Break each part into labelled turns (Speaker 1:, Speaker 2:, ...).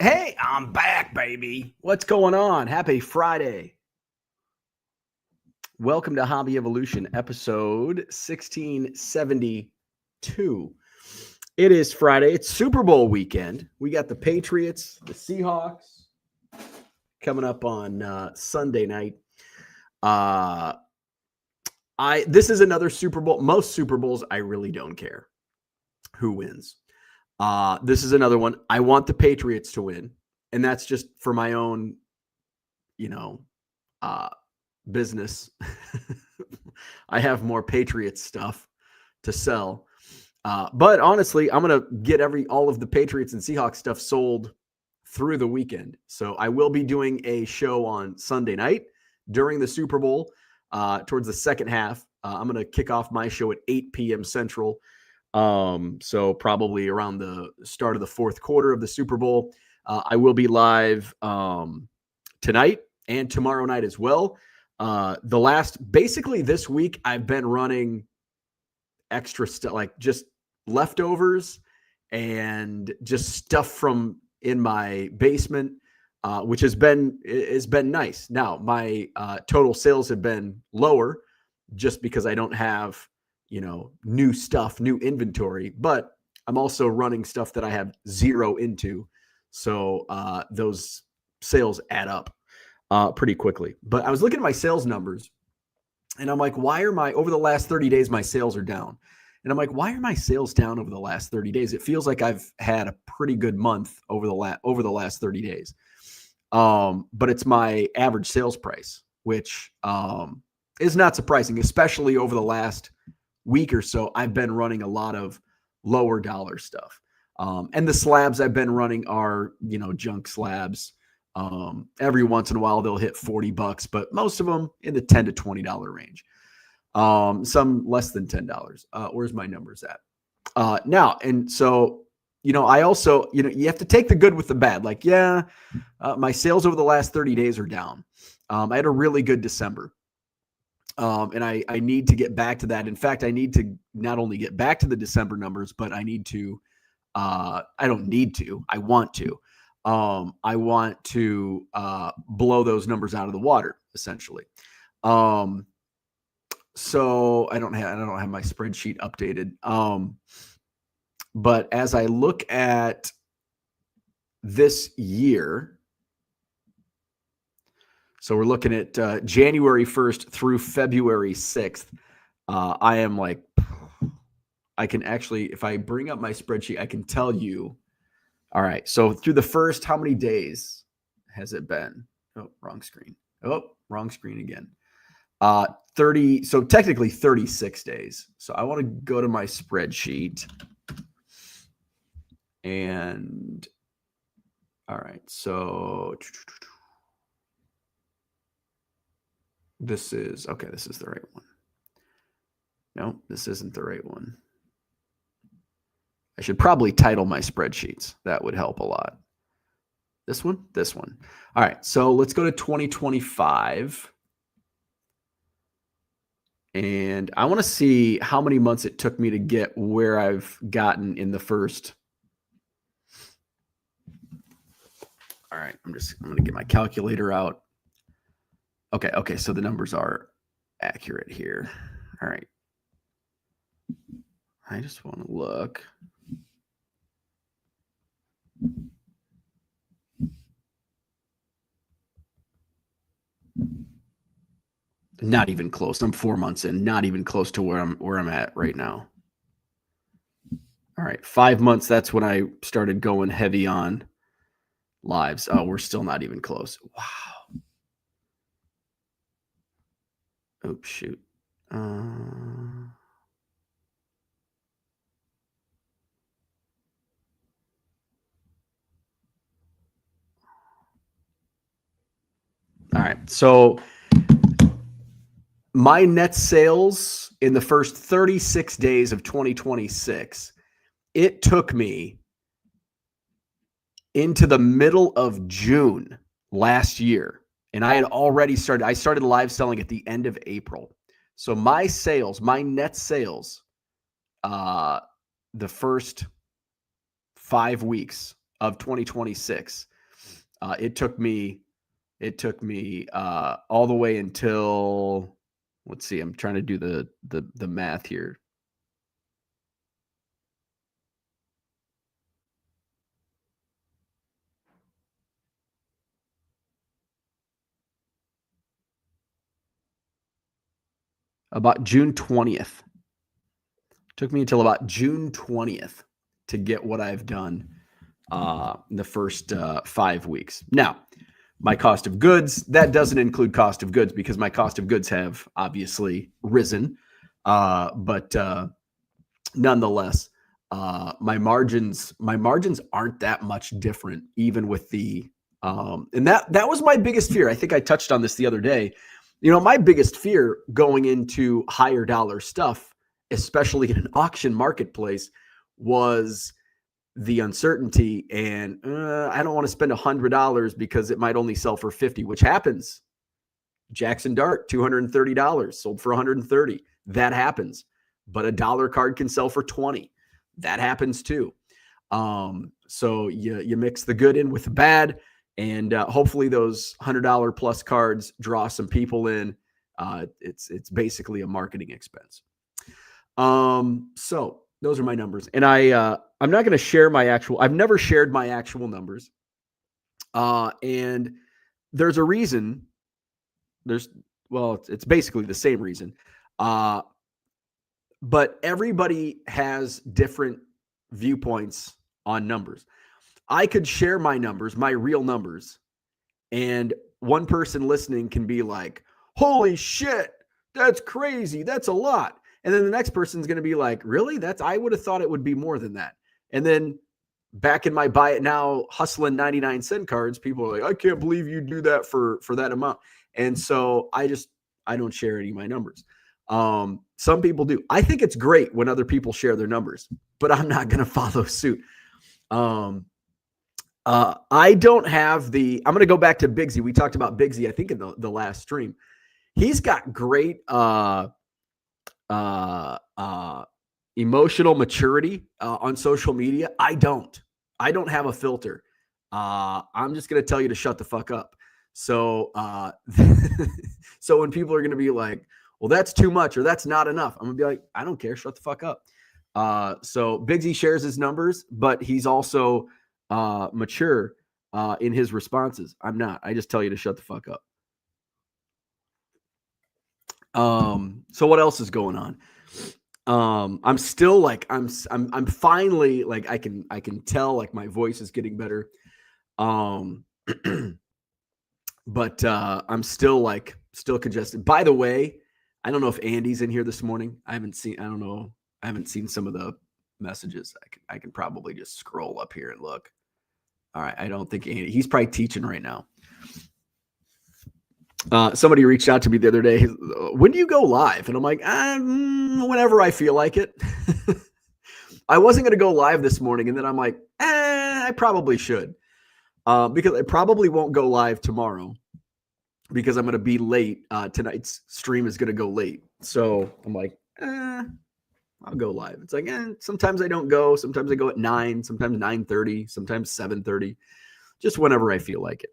Speaker 1: Hey, I'm back, baby. What's going on? Happy Friday. Welcome to Hobby Evolution, episode 1672. It is Friday. It's Super Bowl weekend. We got the Patriots, the Seahawks coming up on Sunday night. This is another Super Bowl. Most Super Bowls, I really don't care who wins. This is another one. I want the Patriots to win, and that's just for my own, business. I have more Patriots stuff to sell. But honestly, I'm going to get all of the Patriots and Seahawks stuff sold through the weekend. So I will be doing a show on Sunday night during the Super Bowl towards the second half. I'm going to kick off my show at 8 p.m. Central. So probably around the start of the fourth quarter of the Super Bowl. I will be live tonight and tomorrow night as well. Basically this week, I've been running extra stuff, like just leftovers and just stuff from in my basement, which has been nice. Now, my total sales have been lower just because I don't have new stuff, new inventory, but I'm also running stuff that I have zero into. So those sales add up pretty quickly. But I was looking at my sales numbers and I'm like, over the last 30 days, my sales are down. And I'm like, why are my sales down over the last 30 days? It feels like I've had a pretty good month over the last 30 days. But it's my average sales price, which is not surprising, especially over the last week or so. I've been running a lot of lower dollar stuff. And the slabs I've been running are, junk slabs. Every once in a while they'll hit $40, but most of them in the $10 to $20 range. Some less than $10. Where's my numbers at? Now, and so, I also, you have to take the good with the bad. Like, my sales over the last 30 days are down. I had a really good December. And I need to get back to that. In fact, I need to not only get back to the December numbers, but I want to. I want to blow those numbers out of the water, essentially. So I don't have my spreadsheet updated. But as I look at this year, so we're looking at January 1st through February 6th. I am like, I can actually, if I bring up my spreadsheet, I can tell you. All right. So through the first, how many days has it been? Oh, wrong screen. Oh, wrong screen again. 30. So technically 36 days. So I want to go to my spreadsheet. And all right. So this is the right one. No, this isn't the right one. I should probably title my spreadsheets. That would help a lot. This one. All right. So let's go to 2025. And I want to see how many months it took me to get where I've gotten in the first. All right. I'm going to get my calculator out. Okay. So the numbers are accurate here. All right. I just want to look. Not even close. I'm 4 months in, not even close to where I'm at right now. All right. 5 months. That's when I started going heavy on lives. Oh, we're still not even close. Wow. Oops, shoot. All right. So my net sales in the first 36 days of 2026, it took me into the middle of June last year. And I started live selling at the end of April. So my net sales, the first 5 weeks of 2026 It took me all the way until, let's see, I'm trying to do the math here. About June 20th. Took me until about June 20th to get what I've done in the first 5 weeks. Now, my cost of goods, that doesn't include cost of goods because my cost of goods have obviously risen. But nonetheless, my margins aren't that much different, even with the and that was my biggest fear. I think I touched on this the other day. My biggest fear going into higher dollar stuff, especially in an auction marketplace, was the uncertainty. And I don't want to spend $100 because it might only sell for 50, which happens. Jackson Dart, $230, sold for 130. That happens. But a dollar card can sell for 20. That happens too. So you mix the good in with the bad, and hopefully those $100 plus cards draw some people in. It's basically a marketing expense. So those are my numbers, and I'm not going to share my actual. I've never shared my actual numbers, and there's a reason. It's basically the same reason. But everybody has different viewpoints on numbers. I could share my numbers, my real numbers, and one person listening can be like, holy shit, that's crazy. That's a lot. And then the next person's going to be like, really? I would have thought it would be more than that. And then back in my buy it now hustling 99-cent cards, people are like, I can't believe you do that for that amount. And so I don't share any of my numbers. Some people do. I think it's great when other people share their numbers, but I'm not going to follow suit. I don't have I'm going to go back to Bigsy. We talked about Bigsy, I think, in the last stream. He's got great emotional maturity on social media. I don't have a filter. I'm just going to tell you to shut the fuck up. So, so when people are going to be like, well, that's too much or that's not enough, I'm going to be like, I don't care. Shut the fuck up. So Bigsy shares his numbers, but he's also mature in his responses. I'm not. I just tell you to shut the fuck up. So what else is going on? I'm still like, I'm finally like, I can tell like my voice is getting better. But I'm still congested. By the way, I don't know if Andy's in here this morning. I haven't seen some of the messages. I can probably just scroll up here and look. All right. I don't think Andy, he's probably teaching right now. Somebody reached out to me the other day. When do you go live? And I'm like, whenever I feel like it. I wasn't going to go live this morning. And then I'm like, I probably should. Because I probably won't go live tomorrow because I'm going to be late. Tonight's stream is going to go late. So I'm like, I'll go live. It's like, sometimes I don't go. Sometimes I go at 9, sometimes 9:30, sometimes 7:30, just whenever I feel like it.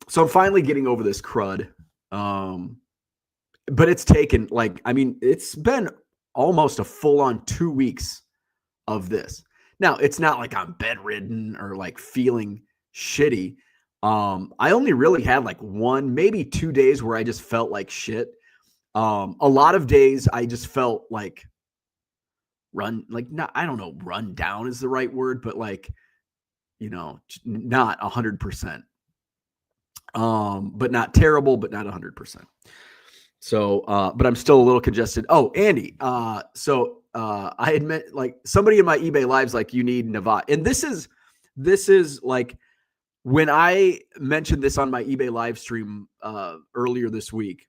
Speaker 1: So I'm finally getting over this crud. But it's taken it's been almost a full on 2 weeks of this. Now, it's not like I'm bedridden or like feeling shitty. I only really had like 1, maybe 2 days where I just felt like shit. A lot of days I just felt like run down is the right word, but like, not 100%. But not terrible, but not 100%. So, but I'm still a little congested. Oh, Andy. So I admit, like, somebody in my eBay lives, like, you need Nevada. And this is like, when I mentioned this on my eBay live stream earlier this week,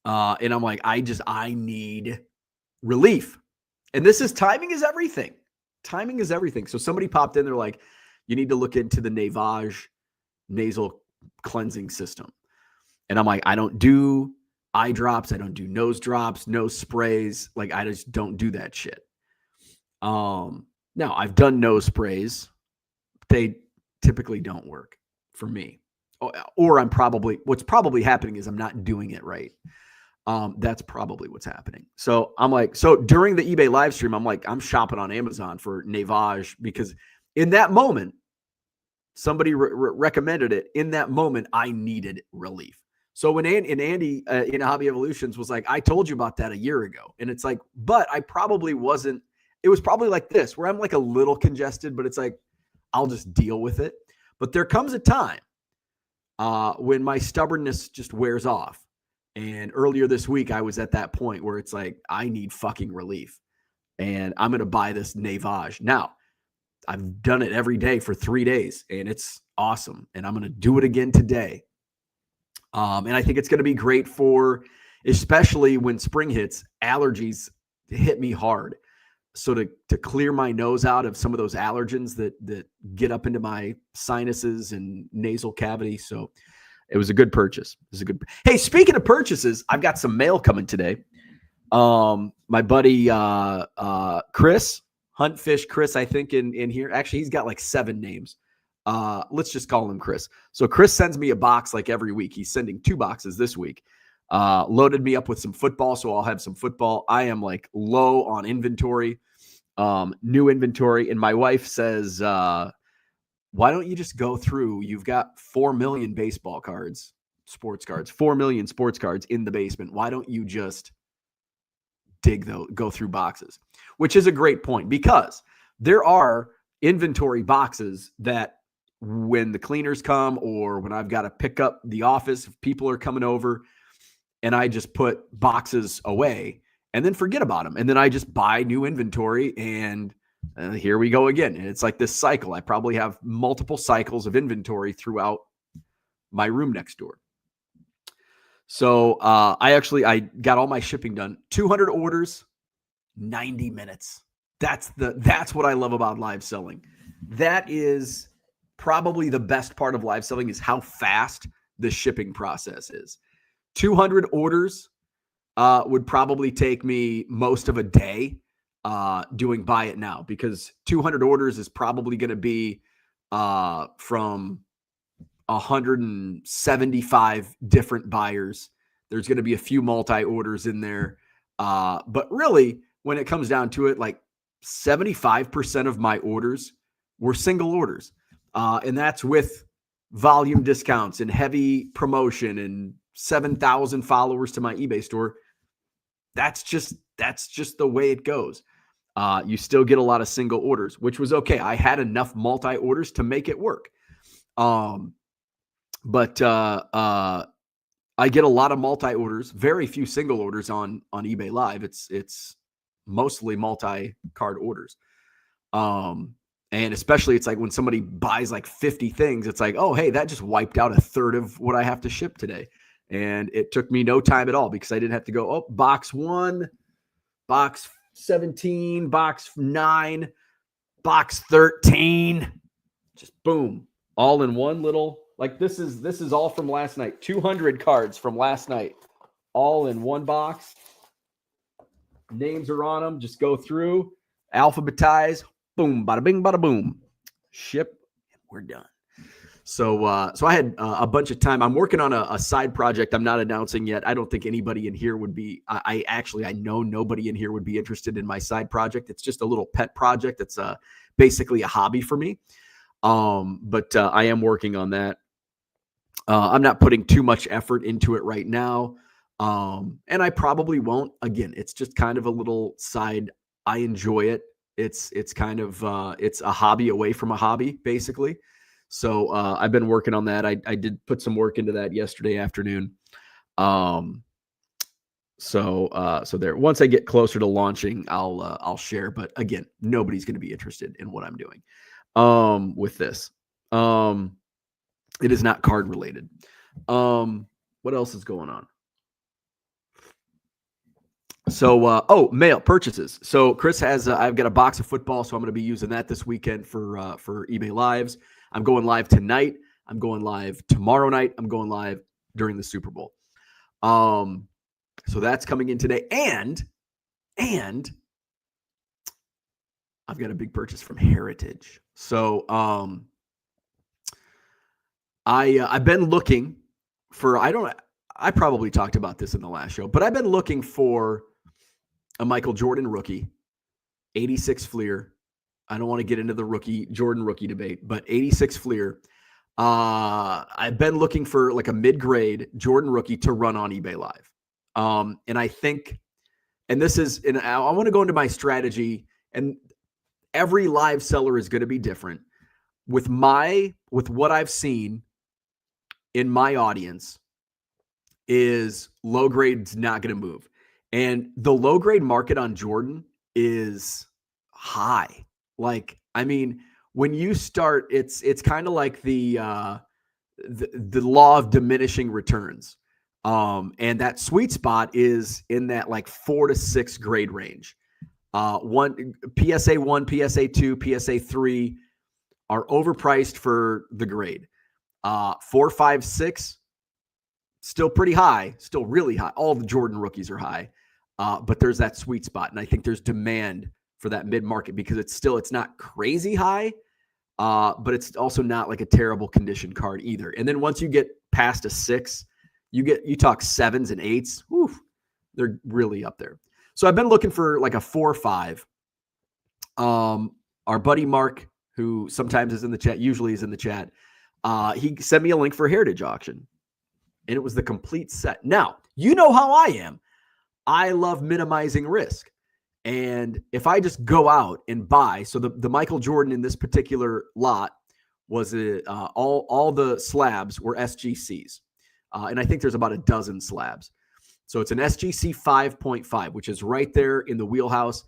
Speaker 1: and I'm like, I need relief. And timing is everything. Timing is everything. So somebody popped in, they're like, you need to look into the Navage nasal cleansing system. And I'm like, I don't do eye drops. I don't do nose drops, nose sprays. Like, I just don't do that shit. Now I've done nose sprays. They typically don't work for me. Or what's probably happening is I'm not doing it right. That's probably what's happening. So I'm like, so during the eBay live stream, I'm like, I'm shopping on Amazon for Navage because in that moment, somebody recommended it. In that moment, I needed relief. So when Andy in Hobby Evolutions was like, I told you about that a year ago. And it's like, but I probably wasn't, it was probably like this, where I'm like a little congested, but it's like, I'll just deal with it. But there comes a time when my stubbornness just wears off. And earlier this week, I was at that point where it's like, I need fucking relief. And I'm going to buy this Navage. Now, I've done it every day for 3 days, and it's awesome. And I'm going to do it again today. And I think it's going to be great for, especially when spring hits, allergies hit me hard. So to clear my nose out of some of those allergens that get up into my sinuses and nasal cavity. So it was a good purchase. Hey, speaking of purchases, I've got some mail coming today. My buddy Chris, Huntfish Chris, I think in here. Actually, he's got like 7 names. Let's just call him Chris. So Chris sends me a box like every week. He's sending 2 boxes this week. Loaded me up with some football, so I'll have some football. I am like low on inventory, new inventory. And my wife says, why don't you just go through? You've got 4 million baseball cards, sports cards, 4 million sports cards in the basement. Why don't you just go through boxes? Which is a great point, because there are inventory boxes that when the cleaners come or when I've got to pick up the office, if people are coming over, and I just put boxes away and then forget about them. And then I just buy new inventory, and here we go again. And it's like this cycle. I probably have multiple cycles of inventory throughout my room next door. So I got all my shipping done. 200 orders, 90 minutes. That's what I love about live selling. That is probably the best part of live selling, is how fast the shipping process is. 200 orders would probably take me most of a day doing buy it now, because 200 orders is probably going to be from 175 different buyers. There's going to be a few multi-orders in there. But really, when it comes down to it, like 75% of my orders were single orders. And that's with volume discounts and heavy promotion and 7,000 followers to my eBay store. That's just the way it goes. You still get a lot of single orders, which was okay. I had enough multi-orders to make it work. But I get a lot of multi-orders, very few single orders on eBay Live. It's mostly multi-card orders. And especially it's like when somebody buys like 50 things, it's like, oh, hey, that just wiped out a third of what I have to ship today. And it took me no time at all, because I didn't have to go, oh, box 1, box 17, box 9, box 13. Just boom, all in one little, like this is all from last night. 200 cards from last night, all in one box. Names are on them. Just go through, alphabetize, boom, bada bing, bada boom, ship, and we're done. So I had a bunch of time. I'm working on a side project I'm not announcing yet. I don't think anybody in here would be, I know nobody in here would be interested in my side project. It's just a little pet project. It's basically a hobby for me. But I am working on that. I'm not putting too much effort into it right now. And I probably won't. Again, it's just kind of a little side. I enjoy it. It's kind of, it's a hobby away from a hobby, basically. So I've been working on that. I did put some work into that yesterday afternoon. So there, once I get closer to launching, I'll share, but again, nobody's going to be interested in what I'm doing, with this. It is not card related. What else is going on? So, mail purchases. So Chris has, I've got a box of football, so I'm going to be using that this weekend for eBay Lives. I'm going live tonight. I'm going live tomorrow night. I'm going live during the Super Bowl. So that's coming in today. And I've got a big purchase from Heritage. So, I've been looking for, I probably talked about this in the last show, but I've been looking for a Michael Jordan rookie, 86 Fleer. I don't want to get into the Jordan rookie debate, but 86 Fleer. I've been looking for like a mid-grade Jordan rookie to run on eBay Live. And I think, and I want to go into my strategy, and every live seller is going to be different. With what I've seen in my audience is low grade's not going to move. And the low grade market on Jordan is high. Like, I mean, when you start, it's kind of like the law of diminishing returns. And that sweet spot is in that like 4 to 6 grade range. PSA 1, PSA 2, PSA 3 are overpriced for the grade. 4, 5, 6, still pretty high, still really high. All the Jordan rookies are high, but there's that sweet spot. And I think there's demand for that mid-market because it's not crazy high, but it's also not like a terrible condition card either. And then once you get past a 6, you talk 7s and 8s, whew, they're really up there. So I've been looking for like a 4 or 5. Our buddy Mark, who sometimes is in the chat, usually is in the chat, he sent me a link for Heritage Auction, and it was the complete set. Now, you know how I am. I love minimizing risk. And if I just go out and buy, so the Michael Jordan in this particular lot was all the slabs were SGCs. And I think there's about a dozen slabs. So it's an SGC 5.5, which is right there in the wheelhouse.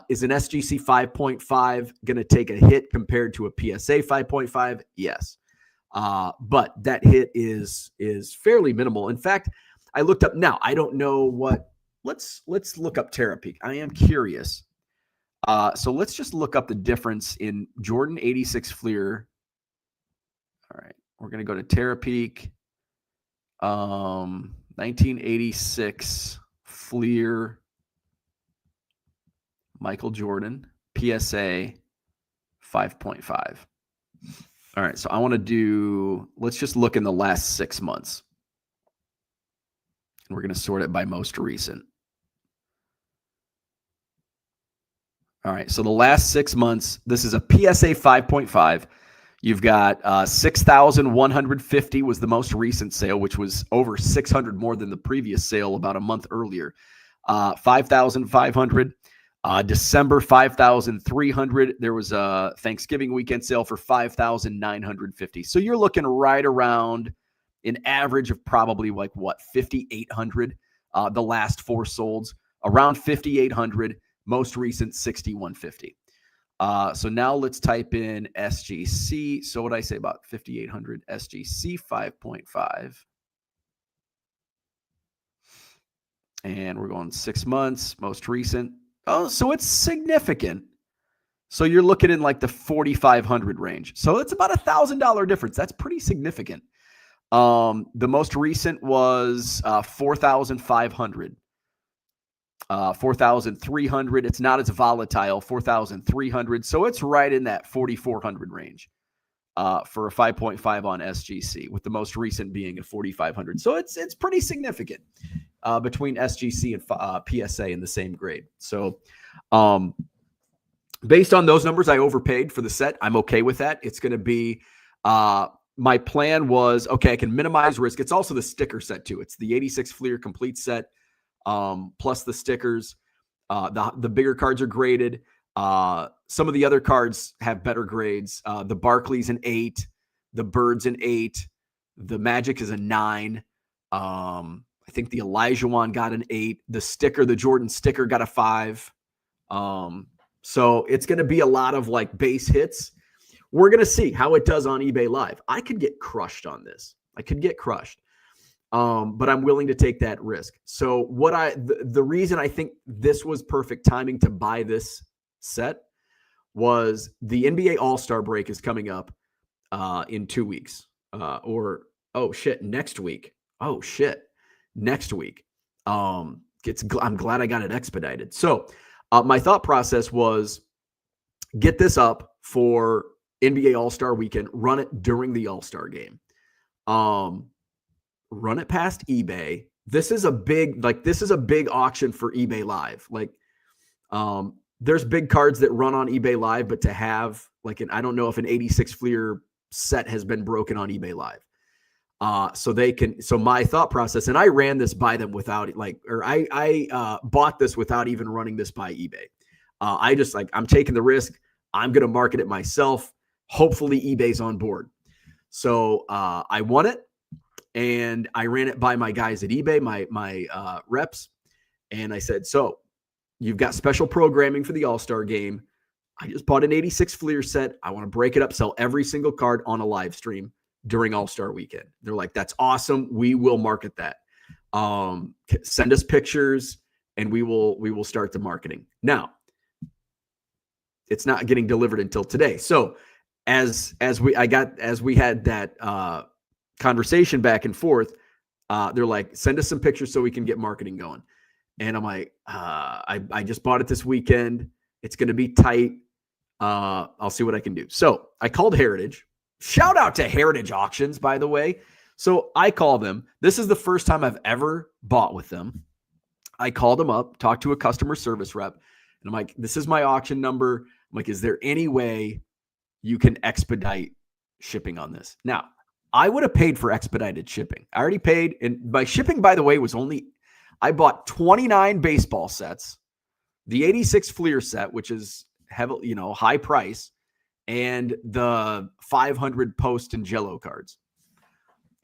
Speaker 1: Is an SGC 5.5 going to take a hit compared to a PSA 5.5? Yes. But that hit is fairly minimal. In fact, I looked up now. I don't know what. Let's look up Terapeak. I am curious. So let's just look up the difference in Jordan 86 Fleer. All right, we're gonna go to Terapeak. 1986 Fleer Michael Jordan PSA 5.5. All right, so I want to let's just look in the last 6 months. And we're going to sort it by most recent. All right, so the last 6 months, this is a PSA 5.5. You've got 6,150 was the most recent sale, which was over 600 more than the previous sale about a month earlier. 5,500. December 5,300. There was a Thanksgiving weekend sale for 5,950. So you're looking right around an average of probably like what, 5,800. The last 4 solds around 5,800. Most recent 6,150. So now let's type in SGC. So what did I say about 5,800? SGC 5.5. And we're going 6 months, most recent. Oh, so it's significant. So you're looking in like the 4,500 range. So it's about $1,000 difference. That's pretty significant. The most recent was 4,500. 4,300. It's not as volatile. 4,300. So it's right in that 4,400 range for a 5.5 on SGC, with the most recent being a 4,500. So it's pretty significant between SGC and PSA in the same grade. So based on those numbers, I overpaid for the set. I'm okay with that. It's going to be my plan was, okay, I can minimize risk. It's also the sticker set too. It's the 86 Fleer complete set. Plus the stickers. The bigger cards are graded. Some of the other cards have better grades. The Barkley's an 8, the Bird's an 8, the Magic is a 9. I think the Olajuwon got an 8. The Jordan sticker got a 5. So it's going to be a lot of like base hits. We're going to see how it does on eBay Live. I could get crushed on this. But I'm willing to take that risk. So the reason I think this was perfect timing to buy this set was the NBA All-Star break is coming up in 2 weeks. Next week. Next week. I'm glad I got it expedited. So my thought process was get this up for NBA All-Star weekend, run it during the All-Star game. Run it past eBay. This is a big auction for eBay Live. Like, there's big cards that run on eBay Live, but to have I don't know if an 86 Fleer set has been broken on eBay Live. So my thought process, and I ran this by them without I bought this without even running this by eBay. I'm taking the risk. I'm going to market it myself. Hopefully eBay's on board. So I won it, and I ran it by my guys at eBay, my reps. And I said, so you've got special programming for the All-Star game. I just bought an 86 Fleer set. I want to break it up, sell every single card on a live stream during All-Star weekend. They're like, that's awesome. We will market that. Send us pictures and we will start the marketing. Now, it's not getting delivered until today. So as we had that conversation back and forth, they're like, send us some pictures so we can get marketing going. And I'm like, I just bought it this weekend. It's going to be tight. I'll see what I can do. So I called Heritage. Shout out to Heritage Auctions, by the way. So I call them. This is the first time I've ever bought with them. I called them up, talked to a customer service rep, and I'm like, this is my auction number. I'm like, is there any way you can expedite shipping on this? Now, I would have paid for expedited shipping. I already paid. And my shipping, by the way, was I bought 29 baseball sets, the 86 Fleer set, which is heavily, high price, and the 500 Post and Jello cards.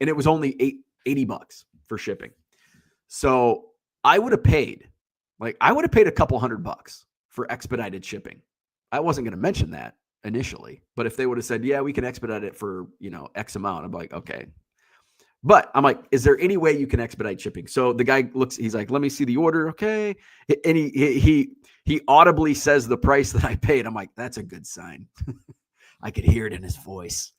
Speaker 1: And it was only $80 for shipping. So I would have paid a couple $100 for expedited shipping. I wasn't going to mention that initially, but if they would have said, yeah, we can expedite it for, X amount, I'm like, okay. But I'm like, is there any way you can expedite shipping? So the guy looks, he's like, let me see the order. Okay. And he audibly says the price that I paid. I'm like, that's a good sign. I could hear it in his voice.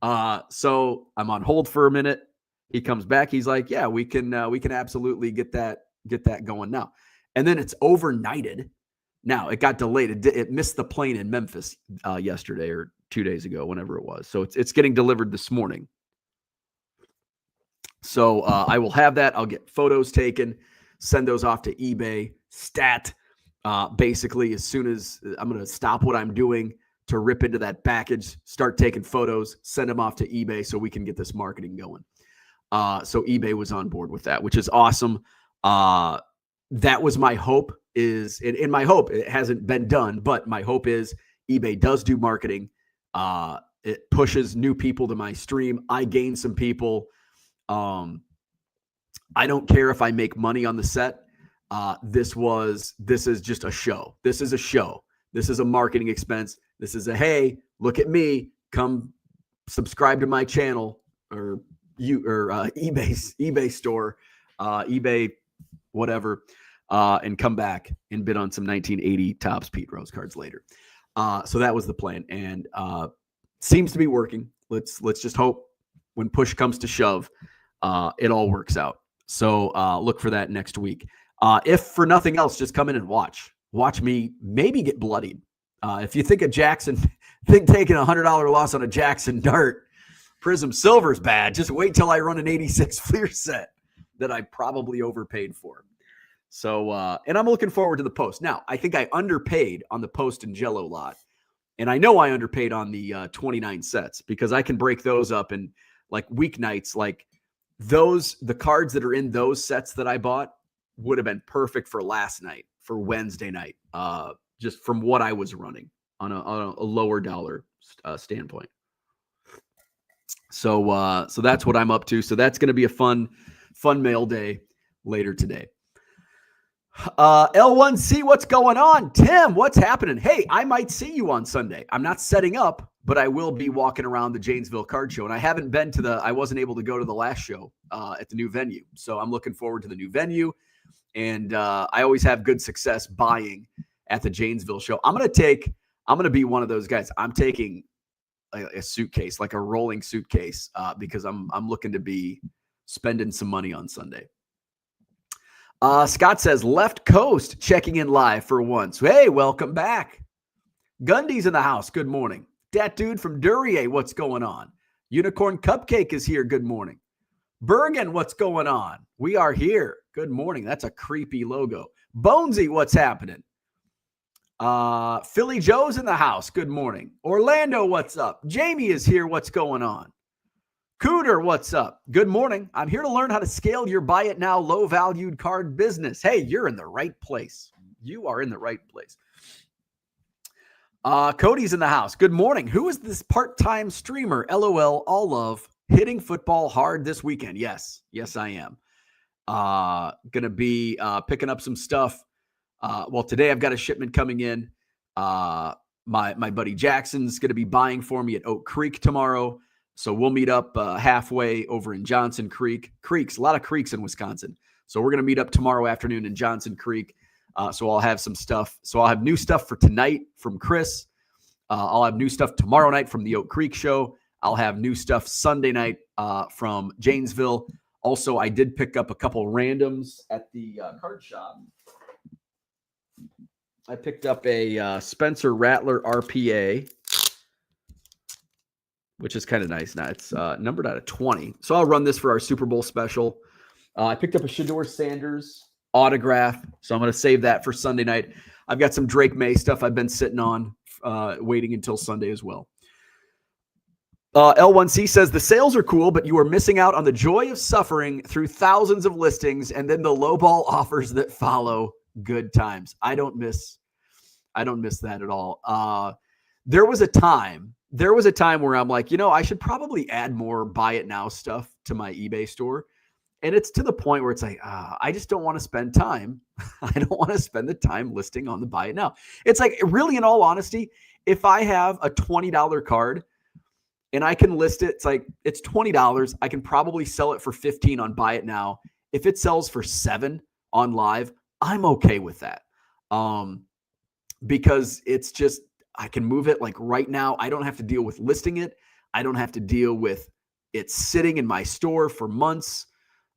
Speaker 1: So I'm on hold for a minute. He comes back. He's like, yeah, we can absolutely get that going now. And then it's overnighted. Now it got delayed. It missed the plane in Memphis yesterday or 2 days ago, whenever it was. So it's getting delivered this morning. So I will have that. I'll get photos taken, send those off to eBay Stat. Basically, as soon as I'm going to stop what I'm doing to rip into that package, start taking photos, send them off to eBay so we can get this marketing going. So eBay was on board with that, which is awesome. That was my hope. In my hope, it hasn't been done, but my hope is eBay does do marketing. It pushes new people to my stream. I gain some people. I don't care if I make money on the set. This is just a show. This is a show. This is a marketing expense. This is hey, look at me. Come subscribe to my channel or eBay store, eBay, whatever, and come back and bid on some 1980 Topps Pete Rose cards later. So that was the plan, and seems to be working. Let's just hope when push comes to shove, it all works out. So look for that next week. If for nothing else, just come in and watch me maybe get bloodied. If you think taking a $100 loss on a Jackson Dart Prism Silver's bad, just wait till I run an 86 Fleer set that I probably overpaid for. So, and I'm looking forward to the Post. Now, I think I underpaid on the Post and Jello lot. And I know I underpaid on the 29 sets because I can break those up in like weeknights. Like the cards that are in those sets that I bought would have been perfect for last night, for Wednesday night, just from what I was running on a lower dollar standpoint. So that's what I'm up to. So that's going to be a fun mail day later today. L1C, what's going on? Tim, what's happening? Hey, I might see you on Sunday. I'm not setting up, but I will be walking around the Janesville Card Show. And I haven't been I wasn't able to go to the last show at the new venue. So I'm looking forward to the new venue. And I always have good success buying at the Janesville show. I'm going to be one of those guys. I'm taking a suitcase, like a rolling suitcase, because I'm looking to be spending some money on Sunday. Scott says, Left Coast checking in live for once. Hey, welcome back. Gundy's in the house. Good morning. Dat dude from Duryea, what's going on? Unicorn Cupcake is here. Good morning. Bergen, what's going on? We are here. Good morning. That's a creepy logo. Bonesy, what's happening? Philly Joe's in the house. Good morning. Orlando, what's up? Jamie is here. What's going on? Cooter, what's up? Good morning. I'm here to learn how to scale your buy it now low valued card business. Hey, you're in the right place. You are in the right place. Cody's in the house. Good morning. Who is this part-time streamer? LOL, all love. Hitting football hard this weekend. Yes, I am. Going to be picking up some stuff. Well, today I've got a shipment coming in. My buddy Jackson's going to be buying for me at Oak Creek tomorrow. So we'll meet up halfway over in Johnson Creek. Creeks, a lot of creeks in Wisconsin. So we're going to meet up tomorrow afternoon in Johnson Creek. So I'll have some stuff. So I'll have new stuff for tonight from Chris. I'll have new stuff tomorrow night from the Oak Creek show. I'll have new stuff Sunday night from Janesville. Also, I did pick up a couple randoms at the card shop. I picked up a Spencer Rattler RPA, which is kind of nice. Now it's numbered out of 20. So I'll run this for our Super Bowl special. I picked up a Shedeur Sanders autograph. So I'm going to save that for Sunday night. I've got some Drake May stuff I've been sitting on, waiting until Sunday as well. L1C says the sales are cool, but you are missing out on the joy of suffering through thousands of listings and then the lowball offers that follow. Good times. I don't miss that at all. There was a time where I'm like, I should probably add more buy it now stuff to my eBay store. And it's to the point where it's like, I just don't want to spend time. I don't want to spend the time listing on the buy it now. It's like, really, in all honesty, if I have a $20 card and I can list it, it's like, it's $20. I can probably sell it for $15 on buy it now. If it sells for $7 on live, I'm okay with that. Because it's just, I can move it like right now. I don't have to deal with listing it. I don't have to deal with it sitting in my store for months.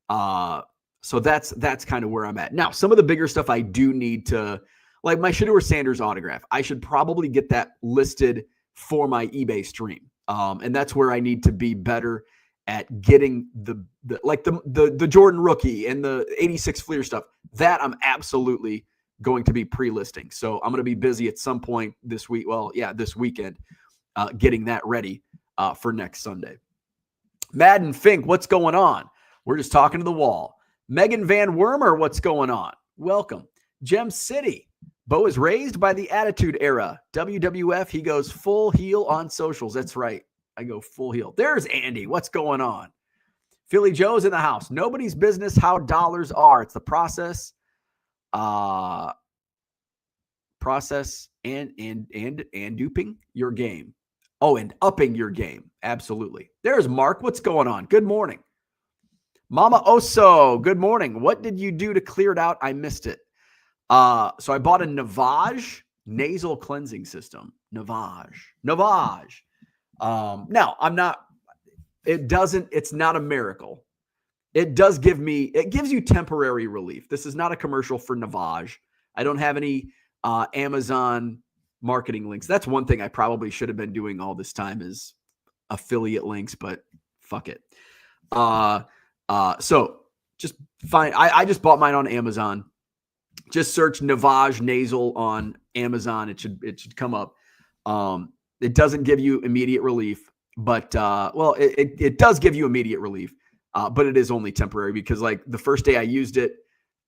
Speaker 1: So that's kind of where I'm at. Now, some of the bigger stuff I do need to, like my Shedeur Sanders autograph, I should probably get that listed for my eBay stream. And that's where I need to be better at getting the Jordan rookie and the 86 Fleer stuff. That I'm absolutely going to be pre-listing. So I'm going to be busy at some point this week. Well, yeah, this weekend, getting that ready for next Sunday. Madden Fink, what's going on? We're just talking to the wall. Megan Van Wormer, what's going on? Welcome. Gem City. Bo is raised by the Attitude Era. WWF, he goes full heel on socials. That's right. I go full heel. There's Andy. What's going on? Philly Joe's in the house. Nobody's business how dollars are. It's the process. Process and duping your game. Oh, and upping your game. Absolutely. There's Mark. What's going on? Good morning. Mama Oso, good morning. What did you do to clear it out? I missed it. So I bought a Navage nasal cleansing system. Navage. Now it's not a miracle. It gives you temporary relief. This is not a commercial for Navage. I don't have any Amazon marketing links. That's one thing I probably should have been doing all this time is affiliate links, but fuck it. So just fine. I just bought mine on Amazon. Just search Navage nasal on Amazon. It should come up. It doesn't give you immediate relief, but it does give you immediate relief. But it is only temporary because like the first day I used it,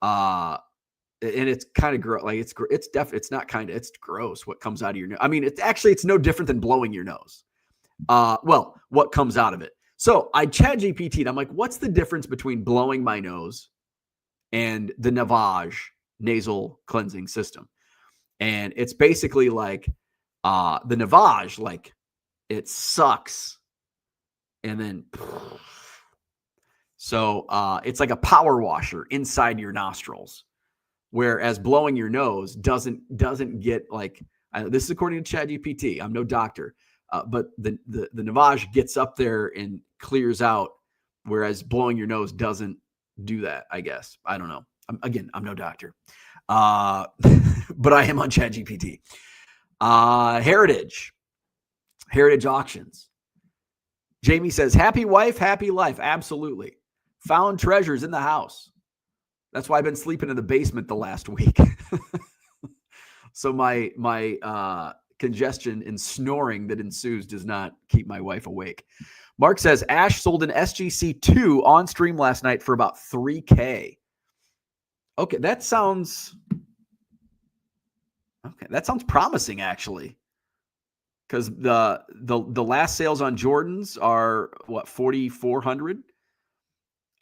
Speaker 1: and it's kind of gross. Like it's gross what comes out of your nose. I mean, it's no different than blowing your nose. What comes out of it. So I ChatGPT'd. I'm like, what's the difference between blowing my nose and the Navage nasal cleansing system? And it's basically like the Navage, like it sucks. And then, so it's like a power washer inside your nostrils. Whereas blowing your nose doesn't get like, this is according to ChatGPT. I'm no doctor. But the Navage gets up there and clears out, whereas blowing your nose doesn't do that, I guess. I don't know. I'm no doctor. But I am on ChatGPT. Heritage Auctions. Jamie says, happy wife, happy life. Absolutely. Found treasures in the house. That's why I've been sleeping in the basement the last week. So my congestion and snoring that ensues does not keep my wife awake. Mark says, Ash sold an SGC2 on stream last night for about $3K. Okay, that sounds promising, actually. Because the last sales on Jordans are what, 4,400?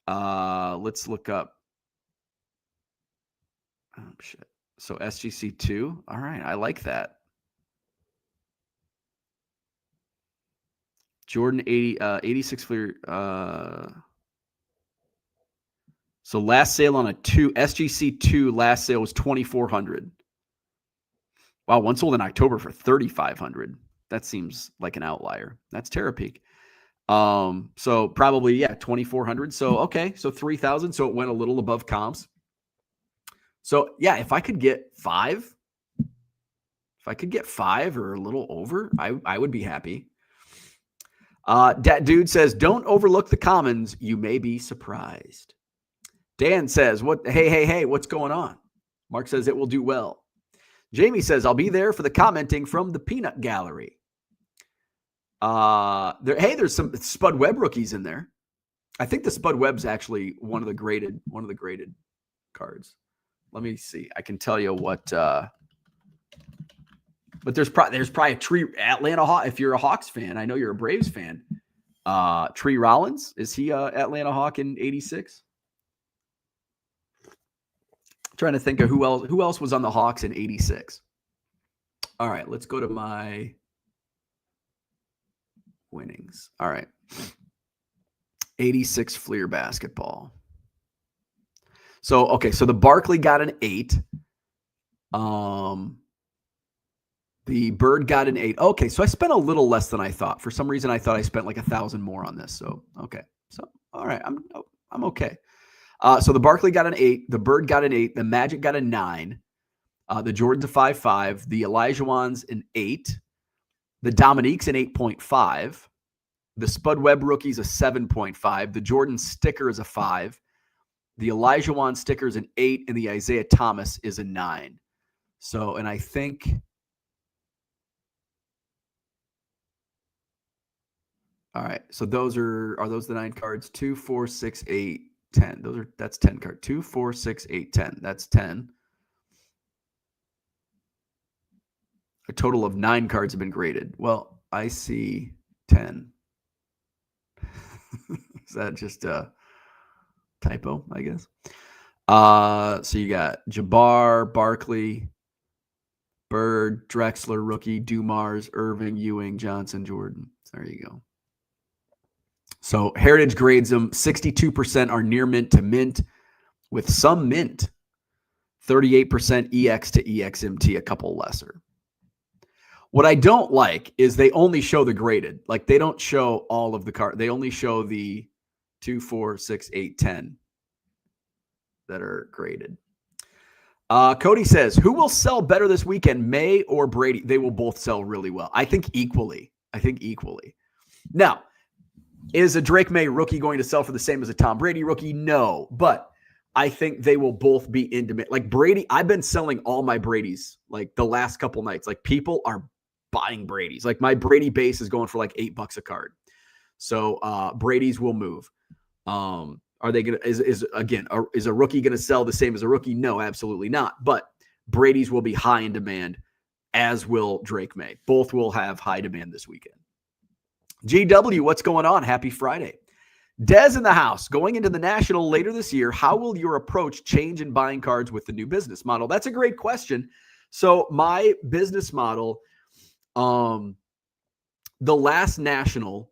Speaker 1: Let's look up. Oh shit. So SGC2. All right, I like that. Jordan 86 fleer. So last sale on a SGC2 last sale was 2,400. Wow, one sold in October for 3,500. That seems like an outlier. That's Terapeak. So probably 2,400. So okay, so 3,000. So it went a little above comps. So yeah, if I could get 5, or a little over, I would be happy. Dude says, don't overlook the commons. You may be surprised. Dan says, hey, what's going on? Mark says it will do well. Jamie says, I'll be there for the commenting from the peanut gallery. There's some Spud Webb rookies in there. I think the Spud Webb's actually one of the graded cards. Let me see. I can tell you what, but there's probably a Tree Atlanta Hawk. If you're a Hawks fan, I know you're a Braves fan. Tree Rollins, is he a Atlanta Hawk in 86? Trying to think of who else was on the Hawks in 86. All right, let's go to my winnings. All right. 86 Fleer basketball. So, okay, so the Barkley got an 8. The Bird got an 8. Okay, so I spent a little less than I thought. For some reason, I thought I spent like 1,000 more on this. So, okay. So, all right, I'm okay. So the Barkley got an 8. The Bird got an 8. The Magic got a 9. The Jordan's a 5.5. The Olajuwon's an 8. The Dominique's an 8.5. The Spud Webb rookie's a 7.5. The Jordan sticker is a 5. The Olajuwon sticker is an 8. And the Isaiah Thomas is a 9. So, and I think... All right. So those are those the 9 cards? 2, 4, 6, 8, 10. That's 10 cards. 2, 4, 6, 8, 10. That's 10. A total of 9 cards have been graded. Well, I see 10. Is that just a typo, I guess? So you got Jabbar, Barkley, Bird, Drexler, rookie, Dumars, Irving, Ewing, Johnson, Jordan. There you go. So Heritage grades them. 62% are near mint to mint, with some mint. 38% EX to EXMT, a couple lesser. What I don't like is they only show the graded. Like, they don't show all of the cards. They only show the 2, 4, 6, 8, 10 that are graded. Cody says, who will sell better this weekend, May or Brady? They will both sell really well. I think equally. Now, is a Drake May rookie going to sell for the same as a Tom Brady rookie? No, but I think they will both be in demand. Like Brady, I've been selling all my Bradys like the last couple nights. Like, people are buying Bradys. Like, my Brady base is going for like $8 a card. So Brady's will move. Are they going to, is a rookie going to sell the same as a rookie? No, absolutely not. But Brady's will be high in demand, as will Drake May. Both will have high demand this weekend. GW, what's going on? Happy Friday. Dez in the house. Going into the National later this year, how will your approach change in buying cards with the new business model? That's a great question. So my business model, the last National,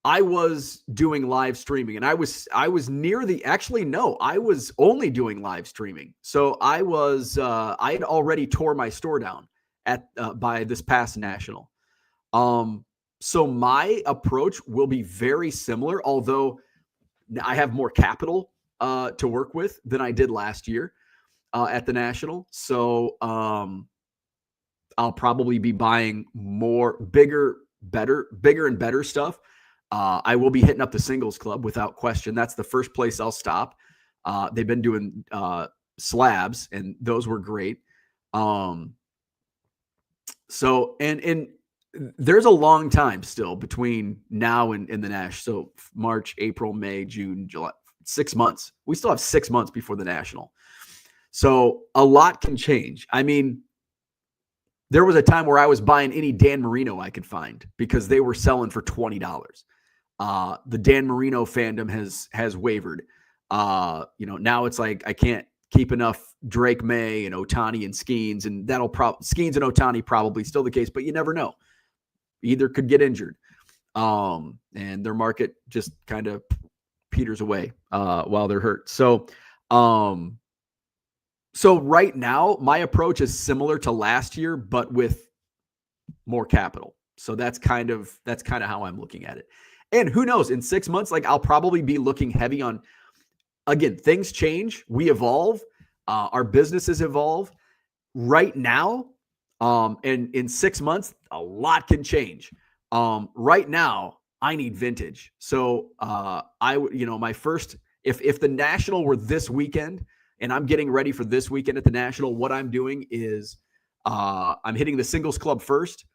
Speaker 1: I was doing live streaming, and I was near the, actually, no, I was only doing live streaming. So I had already tore my store down by this past National. So my approach will be very similar, although I have more capital to work with than I did last year at the National. So I'll probably be buying more, bigger and better stuff. I will be hitting up the Singles Club without question. That's the first place I'll stop. They've been doing slabs, and those were great. So there's a long time still between now and the Nash. So March, April, May, June, July, 6 months. We still have 6 months before the National. So a lot can change. I mean, there was a time where I was buying any Dan Marino I could find because they were selling for $20. The Dan Marino fandom has wavered. Now it's like I can't keep enough Drake May and Ohtani and Skeens, and Skeens and Ohtani probably still the case, but you never know. Either could get injured. And their market just kind of peters away while they're hurt. So right now, my approach is similar to last year, but with more capital. So that's kind of how I'm looking at it. And who knows, in 6 months, like I'll probably be looking heavy on, again, things change, we evolve, our businesses evolve. Right now, and in 6 months, a lot can change. Right now, I need vintage. So my first, if the National were this weekend, and I'm getting ready for this weekend at the National, what I'm doing is I'm hitting the Singles Club first,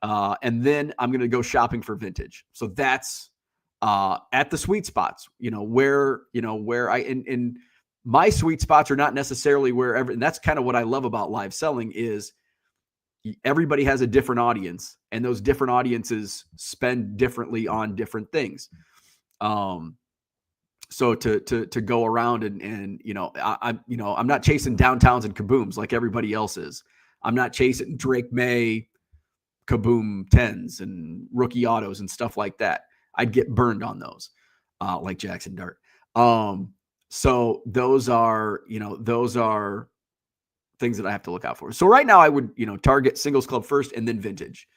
Speaker 1: and then I'm going to go shopping for vintage. So that's at the sweet spots, where in my sweet spots are not necessarily wherever. And that's kind of what I love about live selling is everybody has a different audience, and those different audiences spend differently on different things. So to go around and I'm not chasing downtowns and kabooms like everybody else is. I'm not chasing Drake May kaboom 10s and rookie autos and stuff like that. I'd get burned on those, like Jackson Dart. So those are things that I have to look out for. So right now I would, target Singles Club first and then vintage.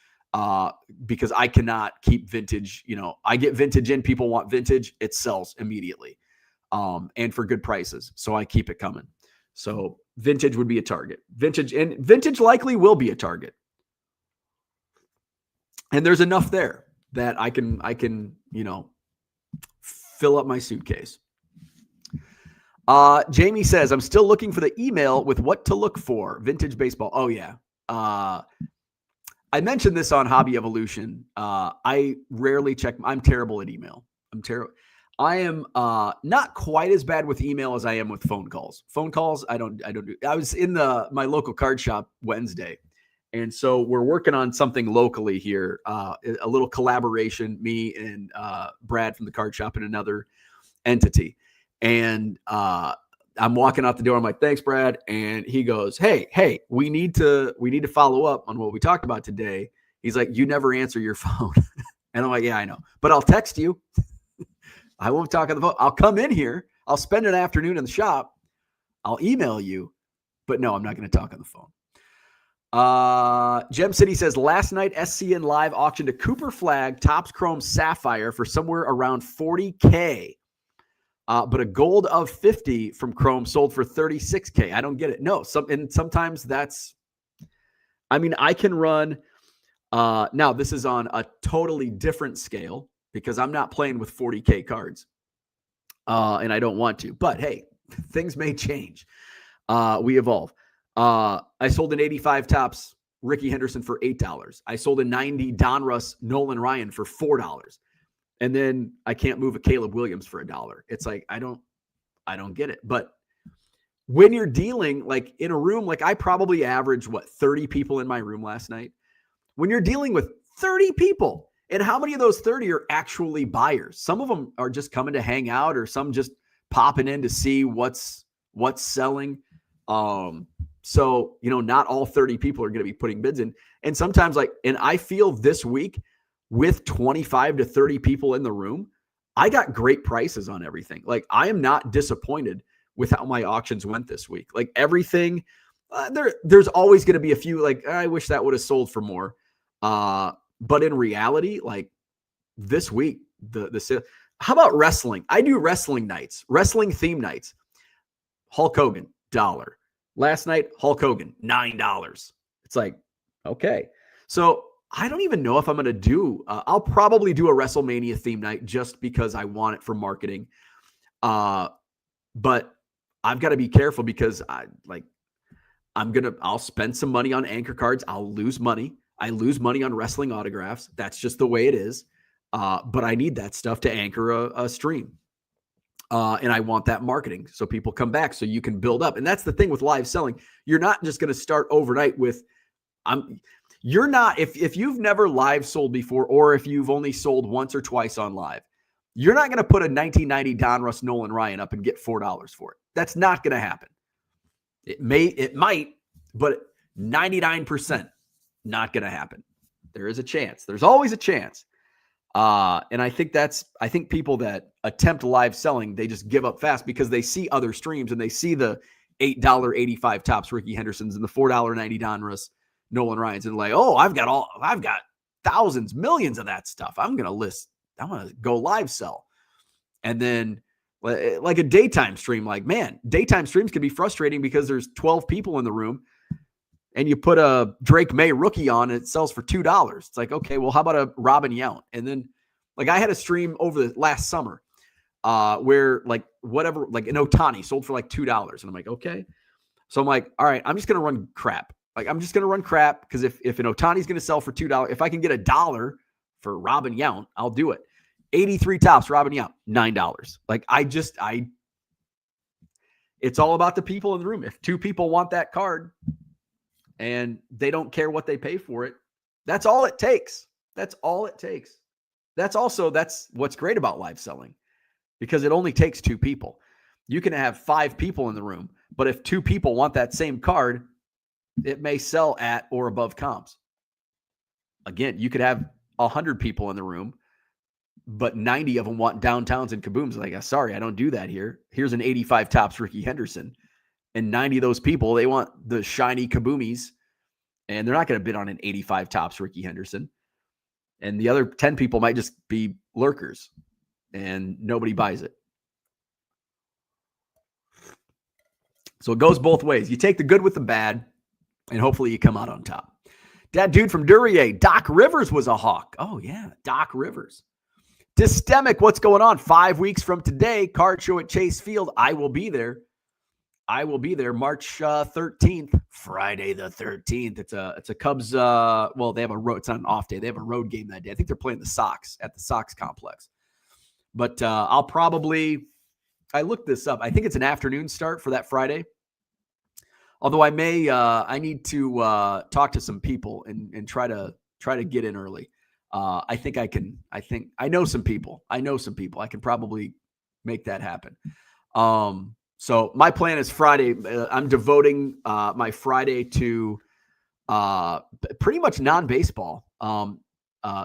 Speaker 1: Because I cannot keep vintage. I get vintage in, people want vintage, it sells immediately, and for good prices. So I keep it coming. So vintage would be a target. Vintage likely will be a target. And there's enough there that I can fill up my suitcase. Jamie says, I'm still looking for the email with what to look for. Vintage baseball. Oh yeah. I mentioned this on Hobby Evolution. I rarely check. I'm terrible at email. I am not quite as bad with email as I am with phone calls. Phone calls, I don't do. I was in my local card shop Wednesday, and so we're working on something locally here. A little collaboration, me and Brad from the card shop and another entity. And I'm walking out the door. I'm like, thanks, Brad. And he goes, hey, we need to follow up on what we talked about today. He's like, you never answer your phone. And I'm like, yeah, I know, but I'll text you. I won't talk on the phone. I'll come in here. I'll spend an afternoon in the shop. I'll email you, but no, I'm not going to talk on the phone. Gem City says, last night SCN Live auctioned a Cooper Flag Topps Chrome Sapphire for somewhere around $40K. But a gold of 50 from Chrome sold for $36K. I don't get it. No, sometimes that's, I can run, now this is on a totally different scale because I'm not playing with 40K cards. And I don't want to, but hey, things may change. We evolve. I sold an 85 Topps Ricky Henderson for $8. I sold a 90 Donruss Nolan Ryan for $4. And then I can't move a Caleb Williams for $1. It's like, I don't get it. But when you're dealing like in a room, like I probably averaged 30 people in my room last night. When you're dealing with 30 people, and how many of those 30 are actually buyers? Some of them are just coming to hang out, or some just popping in to see what's selling. So, not all 30 people are going to be putting bids in. And sometimes and I feel this week, with 25 to 30 people in the room, I got great prices on everything. Like I am not disappointed with how my auctions went this week. Like everything, there's always going to be a few, like, I wish that would have sold for more. But in reality, like this week, how about wrestling? I do wrestling nights, wrestling theme nights. Hulk Hogan, $1. Last night, Hulk Hogan, $9. It's like, okay. So I don't even know if I'm going to do, I'll probably do a WrestleMania theme night just because I want it for marketing. But I've got to be careful because I'll spend some money on anchor cards. I'll lose money. I lose money on wrestling autographs. That's just the way it is. But I need that stuff to anchor a stream. And I want that marketing so people come back so you can build up. And that's the thing with live selling. You're not just going to start overnight with, you're not, if you've never live sold before, or if you've only sold once or twice on live, you're not going to put a 1990 Donruss Nolan Ryan up and get $4 for it. That's not going to happen. It might, but 99% not going to happen. There is a chance. There's always a chance. And I think people that attempt live selling, they just give up fast because they see other streams and they see the $8.85 tops Ricky Hendersons and the $4.90 Donruss Nolan Ryans and like, oh, I've got thousands, millions of that stuff. I'm going to go live sell. And then like a daytime stream, like, man, daytime streams can be frustrating because there's 12 people in the room and you put a Drake May rookie on and it sells for $2. It's like, okay, well, how about a Robin Yount? And then like I had a stream over the last summer where like whatever, like an Ohtani sold for like $2. And I'm like, okay. So I'm like, all right, I'm just going to run crap. Like, I'm just going to run crap because if an Ohtani's going to sell for $2, if I can get $1 for Robin Yount, I'll do it. 83 tops, Robin Yount, $9. Like, it's all about the people in the room. If two people want that card and they don't care what they pay for it, that's all it takes. That's all it takes. That's what's great about live selling because it only takes two people. You can have 5 people in the room, but if 2 people want that same card, it may sell at or above comps. Again, you could have 100 people in the room, but 90 of them want downtowns and kabooms. Like, sorry, I don't do that here. Here's an 85 tops Ricky Henderson. And 90 of those people, they want the shiny kaboomies, and they're not going to bid on an 85 tops Ricky Henderson. And the other 10 people might just be lurkers, and nobody buys it. So it goes both ways. You take the good with the bad, and hopefully you come out on top. That dude from Duryea, Doc Rivers was a hawk. Oh, yeah, Doc Rivers. Dystemic, what's going on? 5 weeks from today, card show at Chase Field. I will be there. March 13th, Friday the 13th. It's a Cubs. Well, they have a road. It's not an off day. They have a road game that day. I think they're playing the Sox at the Sox complex. But I looked this up. I think it's an afternoon start for that Friday. Although I need to talk to some people and try to get in early. I think I know some people. I can probably make that happen. So my plan is Friday. I'm devoting my Friday to pretty much non-baseball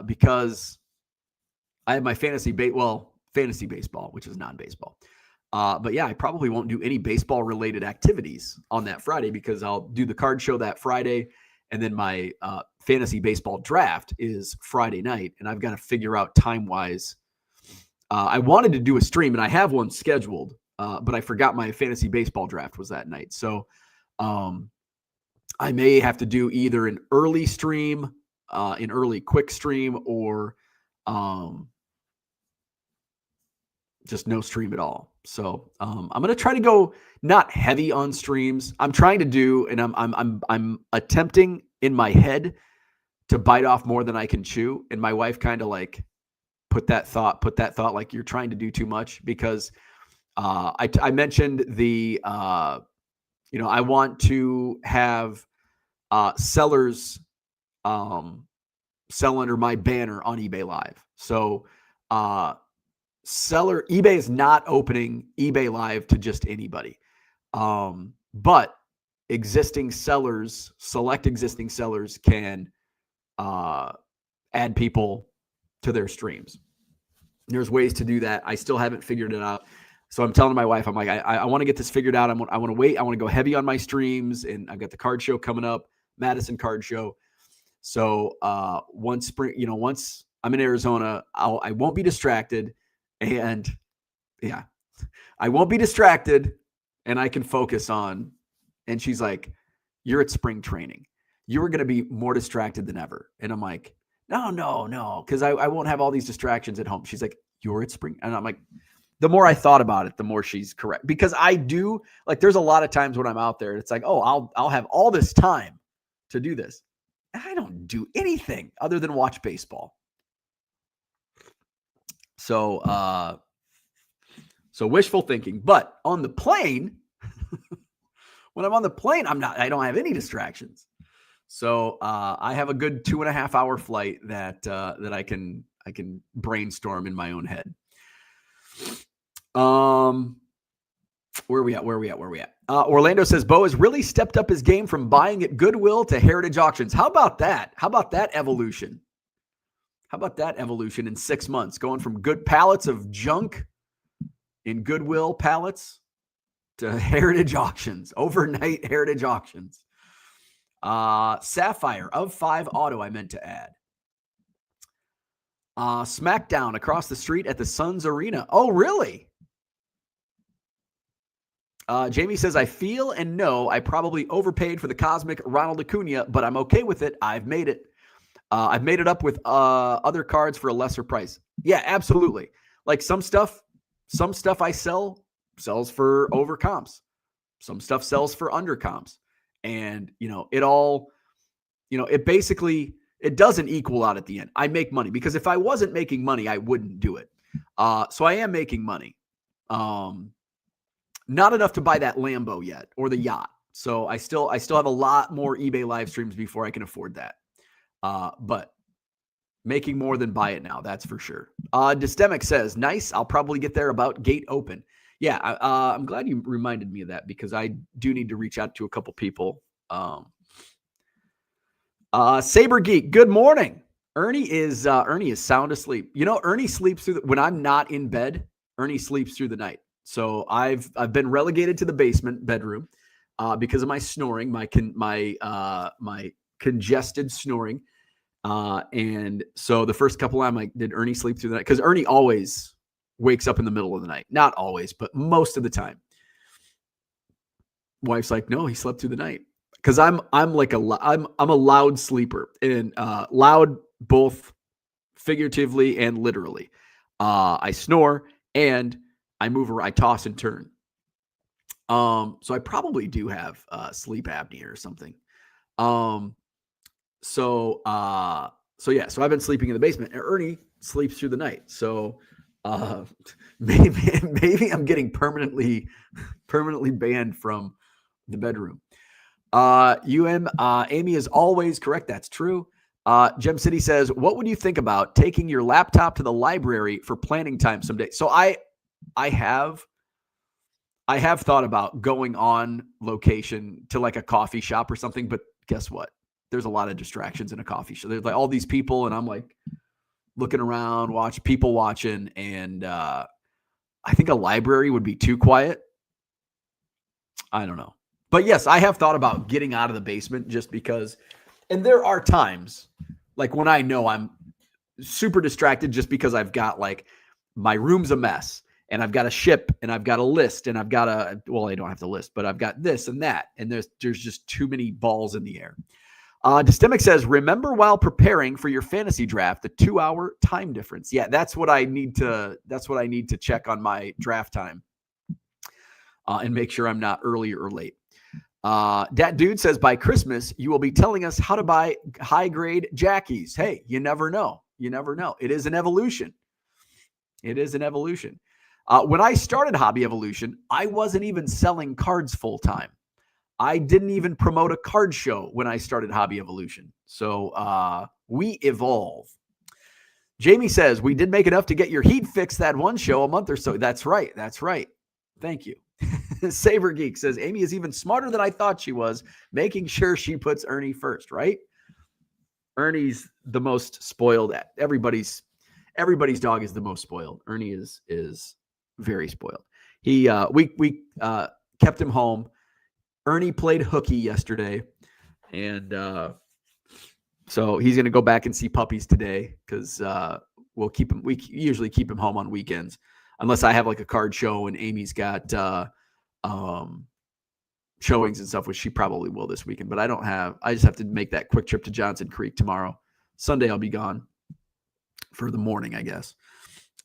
Speaker 1: because I have my fantasy baseball, which is non-baseball. But yeah, I probably won't do any baseball related activities on that Friday because I'll do the card show that Friday. And then my fantasy baseball draft is Friday night. And I've got to figure out time-wise. I wanted to do a stream, and I have one scheduled, but I forgot my fantasy baseball draft was that night. So I may have to do either an early stream, an early quick stream, or just no stream at all. So I'm going to try to go not heavy on streams. I'm trying to do, and I'm attempting in my head to bite off more than I can chew. And my wife kind of like put that thought like you're trying to do too much because I mentioned the I want to have sellers sell under my banner on eBay Live. So eBay is not opening eBay Live to just anybody. But select existing sellers can add people to their streams. There's ways to do that. I still haven't figured it out. So I'm telling my wife, I'm like, I want to get this figured out. I want to wait. I want to go heavy on my streams, and I've got the card show coming up, Madison card show. So once I'm in Arizona, I won't be distracted. And yeah, I won't be distracted and I can focus on, and she's like, you're at spring training. you were going to be more distracted than ever. And I'm like, no, because I won't have all these distractions at home. She's like, you're at spring. And I'm like, the more I thought about it, the more she's correct. Because I do, like, there's a lot of times when I'm out there, it's like, oh, I'll have all this time to do this. And I don't do anything other than watch baseball. So wishful thinking. But on the plane, when I'm on the plane, I don't have any distractions. So I have a good 2.5 hour flight that I can brainstorm in my own head. Where are we at? Orlando says Bo has really stepped up his game from buying at Goodwill to Heritage Auctions. How about that? How about that evolution? In 6 months, going from good pallets of junk in Goodwill pallets to Heritage Auctions, overnight Heritage Auctions. Sapphire of 5 Auto, I meant to add. SmackDown across the street at the Suns Arena. Oh, really? Jamie says, I feel and know I probably overpaid for the cosmic Ronald Acuna, but I'm okay with it. I've made it. I've made it up with other cards for a lesser price. Yeah, absolutely. Like some stuff I sells for over comps. Some stuff sells for under comps. And, it doesn't equal out at the end. I make money because if I wasn't making money, I wouldn't do it. So I am making money. Not enough to buy that Lambo yet or the yacht. So I still have a lot more eBay live streams before I can afford that. But making more than buy it now, that's for sure. Dystemic says, nice. I'll probably get there about gate open. Yeah, I'm glad you reminded me of that because I do need to reach out to a couple people. Saber Geek, good morning. Ernie is sound asleep. Ernie sleeps when I'm not in bed. Ernie sleeps through the night. So I've been relegated to the basement bedroom because of my snoring, my congested snoring. And so the first couple I'm like, did Ernie sleep through the night? Because Ernie always wakes up in the middle of the night. Not always, but most of the time. Wife's like, no, he slept through the night. Because I'm a loud sleeper, and loud both figuratively and literally. I snore and I move around, I toss and turn. So I probably do have sleep apnea or something. So I've been sleeping in the basement, and Ernie sleeps through the night. So maybe I'm getting permanently banned from the bedroom. Amy is always correct. That's true. Gem City says, what would you think about taking your laptop to the library for planning time someday? So I have thought about going on location to like a coffee shop or something, but guess what? There's a lot of distractions in a coffee shop. There's like all these people, and I'm like looking around, watching, and I think a library would be too quiet. I don't know. But yes, I have thought about getting out of the basement just because, and there are times like when I know I'm super distracted just because I've got like my room's a mess and I've got a ship and I've got a list and I've got I don't have to list, but I've got this and that. And there's just too many balls in the air. Dystemic says, remember while preparing for your fantasy draft, the 2-hour time difference. Yeah, that's what I need to check on my draft time and make sure I'm not early or late. Dat Dude says, by Christmas, you will be telling us how to buy high-grade Jackies. Hey, you never know. It is an evolution. When I started Hobby Evolution, I wasn't even selling cards full-time. I didn't even promote a card show when I started Hobby Evolution. So we evolve. Jamie says, we did make enough to get your heat fixed that one show a month or so. That's right. Thank you. Saber Geek says, Amy is even smarter than I thought she was, making sure she puts Ernie first, right? Ernie's the most spoiled. Everybody's dog is the most spoiled. Ernie is very spoiled. We kept him home. Ernie played hooky yesterday, and so he's going to go back and see puppies today because we'll keep him. We usually keep him home on weekends, unless I have like a card show and Amy's got showings and stuff, which she probably will this weekend. But I just have to make that quick trip to Johnson Creek tomorrow. Sunday I'll be gone for the morning, I guess.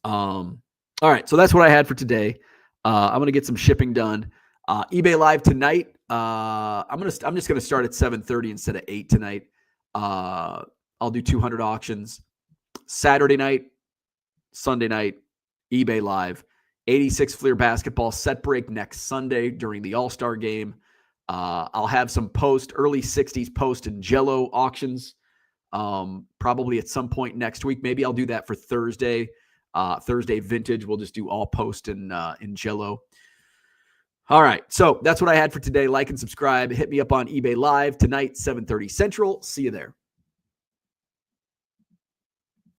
Speaker 1: All right, so that's what I had for today. I'm gonna get some shipping done. eBay Live tonight. I'm just gonna start at 7:30 instead of 8 tonight. I'll do 200 auctions. Saturday night, Sunday night, eBay Live. 86 Fleer basketball set break next Sunday during the All-Star game. I'll have some early 60s post and Jello auctions probably at some point next week. Maybe I'll do that for Thursday. Thursday vintage. We'll just do all post in Jello. All right. So that's what I had for today. Like and subscribe. Hit me up on eBay Live tonight, 7:30 Central. See you there.